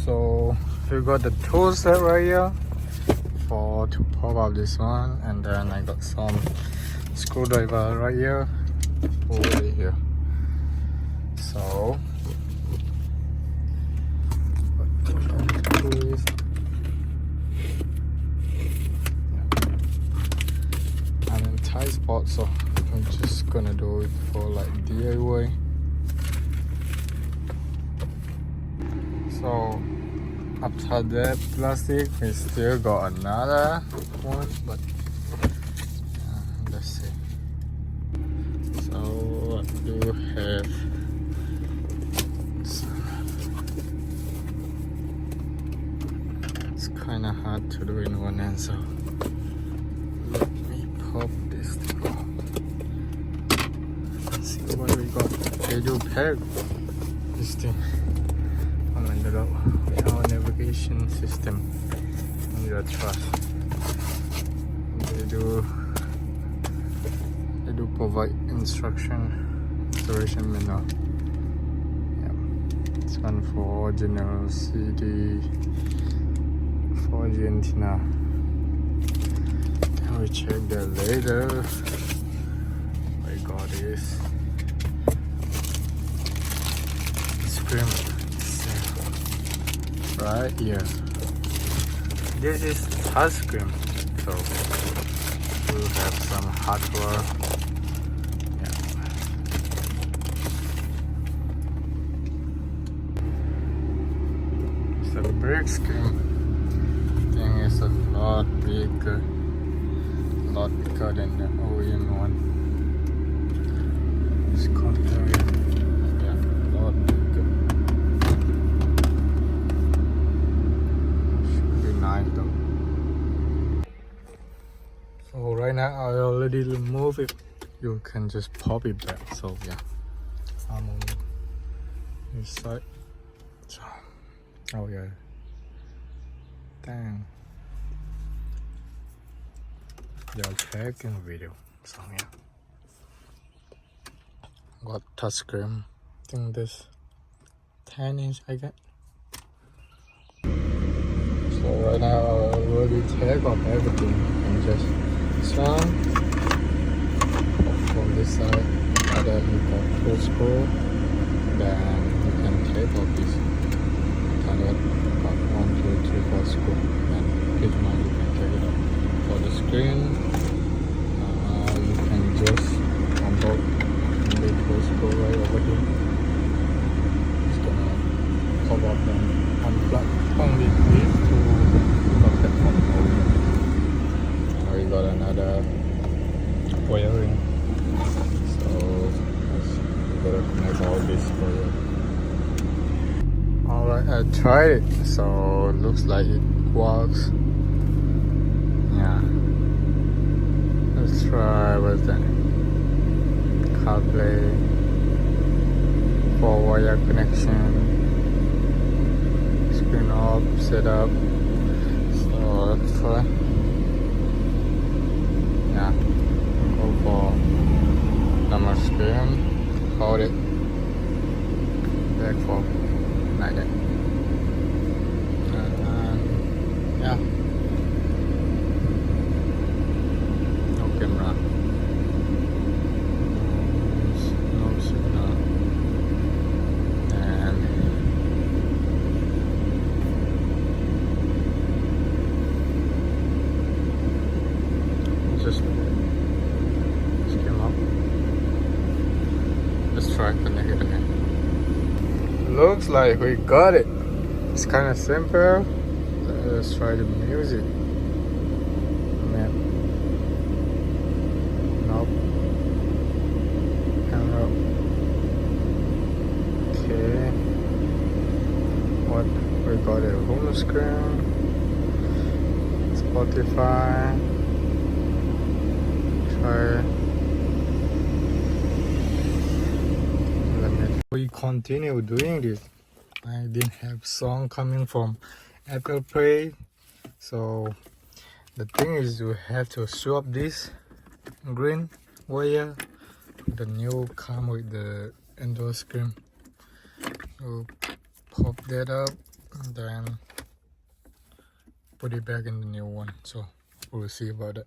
So we got the tool set right here to pop up this one, and then I got some screwdriver right here over here. So I'm in tight spot, so I'm just gonna do it for like DIY. So after that plastic, we still got another one, but let's see. So I do have it's kind of hard to do in one hand, so let me pop this thing off. Let's see what we got. They do pack this thing on with our navigation system in your truck. They do provide installation manual. Yeah. It's one for original CD, 4G antenna. Then we check that later. I got this screen right here. This is touch screen, so we'll have some hardware. The brake screen thing is a lot bigger than the OEM one. It's comparing, a lot bigger. Should be nice though. So right now I already removed it. You can just pop it back. So yeah, I'm on this side. So, oh yeah, dang, they're taking video. So yeah, got touch screen. I think this 10-inch I get. So right now I already take off everything and just swung from this side. Other you got full screw, then you can take off this. Got 1, 2, 3, 4 screw, and pretty much you can take it off. For the screen, you can just unbolt the full screw right over here. It's gonna pop up and unplug only these two sockets from over. Now we got another wiring, so we gotta connect all this for you. Alright, I tried it, so it looks like it works. Yeah. Let's try what's that? Carplay, 4-wire connection, screen off, setup. So let's try. Yeah. Go for number screen, hold it back for like that. Yeah, no camera, no signal, and just came up. Let's try connect it again. Looks like we got it. It's kind of simple. Let's try the music. Map. Nope. Camera. Okay. What? We got a home screen. Spotify. Try. We continue doing this. I didn't have song coming from Carplay, so the thing is you have to swap this green wire. The new come with the Android screen. So pop that up and then put it back in the new one. So we'll see about it.